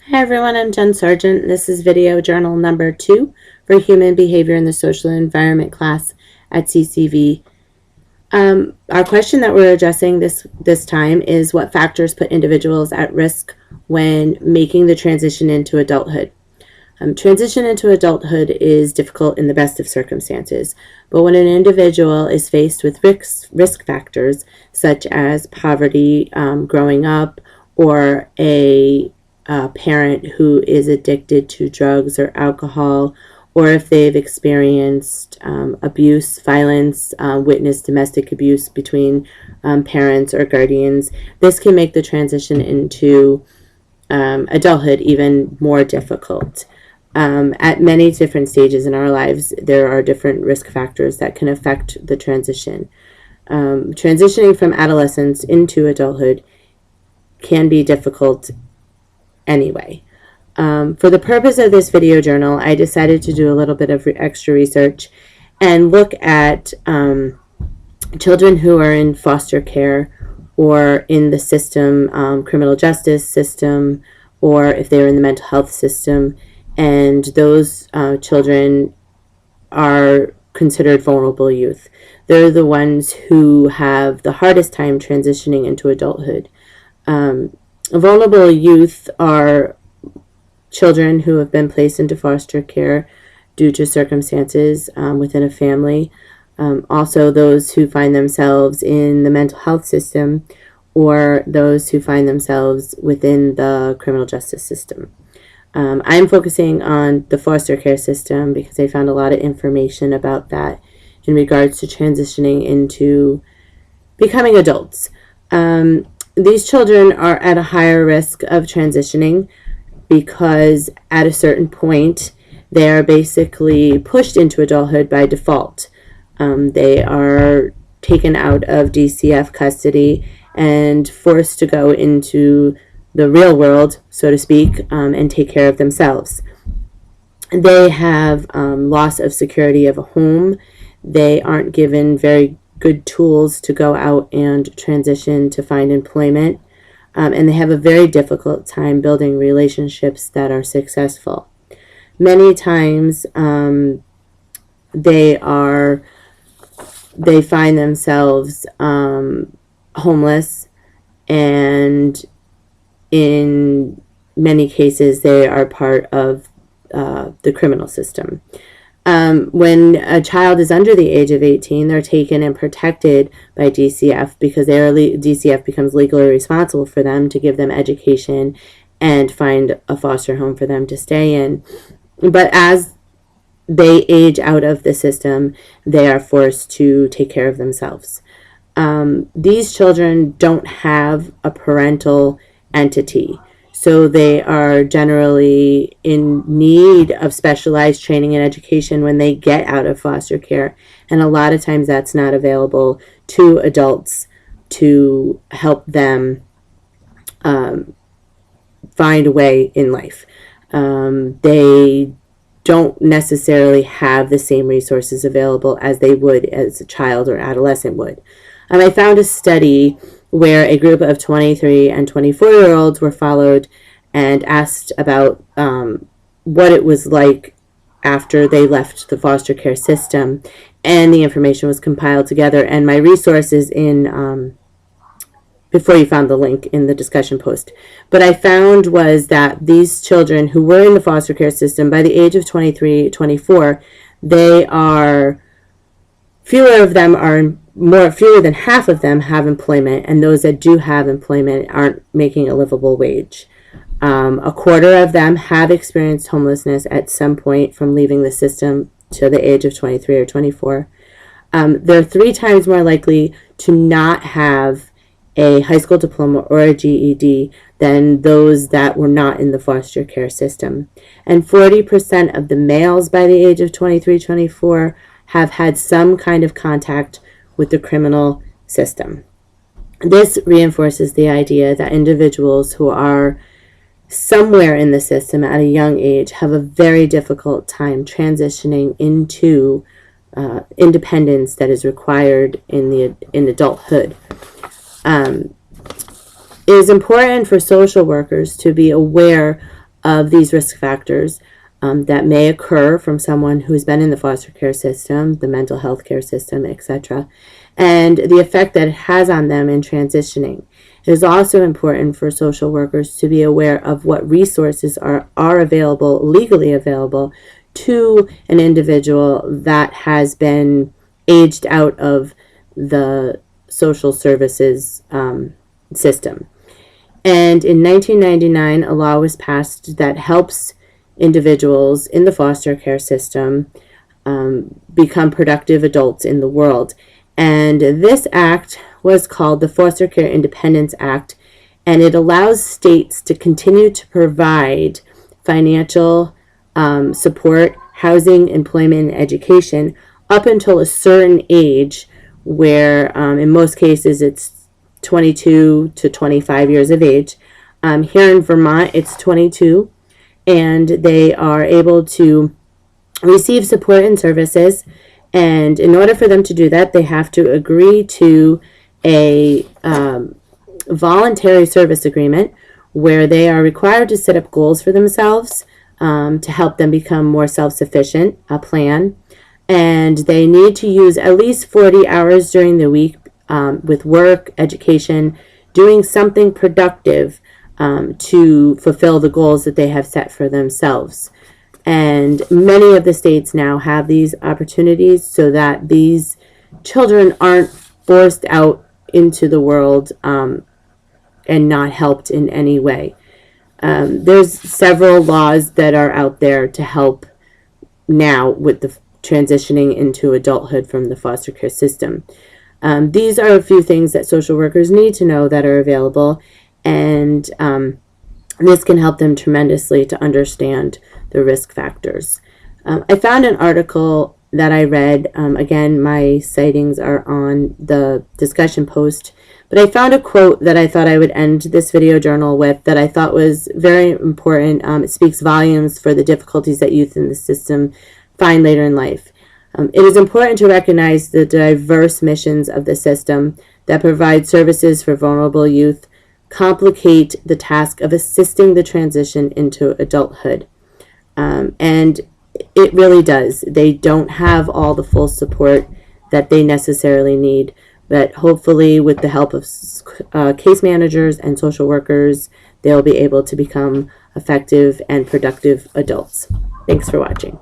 Hi everyone, I'm Jen Sargent. This is video journal number 2 for Human Behavior in the Social Environment class at CCV. Our question that we're addressing this time is what factors put individuals at risk when making the transition into adulthood. Transition into adulthood is difficult in the best of circumstances, but when an individual is faced with risk factors such as poverty growing up, or a parent who is addicted to drugs or alcohol, or if they've experienced abuse, violence, witnessed domestic abuse between parents or guardians, this can make the transition into adulthood even more difficult. At many different stages in our lives, there are different risk factors that can affect the transition. Transitioning from adolescence into adulthood can be difficult anyway. For the purpose of this video journal, I decided to do a little bit of extra research and look at children who are in foster care or in the system, criminal justice system, or if they're in the mental health system, and those children are considered vulnerable youth. They're the ones who have the hardest time transitioning into adulthood. Vulnerable youth are children who have been placed into foster care due to circumstances within a family. Also those who find themselves in the mental health system, or those who find themselves within the criminal justice system. I'm focusing on the foster care system because I found a lot of information about that in regards to transitioning into becoming adults. These children are at a higher risk of transitioning because at a certain point they are basically pushed into adulthood by default. They are taken out of DCF custody and forced to go into the real world, so to speak, and take care of themselves. They have loss of security of a home. They aren't given very good tools to go out and transition to find employment, and they have a very difficult time building relationships that are successful. Many times they find themselves homeless, and in many cases they are part of the criminal system. When a child is under the age of 18, they're taken and protected by DCF because DCF becomes legally responsible for them to give them education and find a foster home for them to stay in. But as they age out of the system, they are forced to take care of themselves. These children don't have a parental entity, so they are generally in need of specialized training and education when they get out of foster care, and a lot of times that's not available to adults to help them find a way in life. They don't necessarily have the same resources available as they would as a child or adolescent would. I found a study where a group of 23 and 24-year-olds were followed and asked about what it was like after they left the foster care system, and the information was compiled together, and my resource is in before you found the link in the discussion post. But I found was that these children who were in the foster care system by the age of 23, 24, fewer than half of them have employment, and those that do have employment aren't making a livable wage. A quarter of them have experienced homelessness at some point from leaving the system to the age of 23 or 24. They're 3 times more likely to not have a high school diploma or a GED than those that were not in the foster care system. And 40% of the males by the age of 23, 24 have had some kind of contact with the criminal system. This reinforces the idea that individuals who are somewhere in the system at a young age have a very difficult time transitioning into independence that is required in adulthood. It is important for social workers to be aware of these risk factors that may occur from someone who's been in the foster care system, the mental health care system, etc., and the effect that it has on them in transitioning. It is also important for social workers to be aware of what resources are available, legally available, to an individual that has been aged out of the social services system. And in 1999, a law was passed that helps individuals in the foster care system become productive adults in the world. And this act was called the Foster Care Independence Act, and it allows states to continue to provide financial support, housing, employment, and education up until a certain age where in most cases it's 22 to 25 years of age. Here in Vermont, it's 22, and they are able to receive support and services. And in order for them to do that, they have to agree to a voluntary service agreement where they are required to set up goals for themselves to help them become more self-sufficient, a plan. And they need to use at least 40 hours during the week with work, education, doing something productive to fulfill the goals that they have set for themselves. And many of the states now have these opportunities so that these children aren't forced out into the world and not helped in any way. There's several laws that are out there to help now with the transitioning into adulthood from the foster care system. These are a few things that social workers need to know that are available, and this can help them tremendously to understand the risk factors. I found an article that I read. Again, my sightings are on the discussion post, but I found a quote that I thought I would end this video journal with that I thought was very important. It speaks volumes for the difficulties that youth in the system find later in life. It is important to recognize the diverse missions of the system that provide services for vulnerable youth, complicate the task of assisting the transition into adulthood. And it really does. They don't have all the full support that they necessarily need, but hopefully with the help of case managers and social workers, they'll be able to become effective and productive adults. Thanks for watching.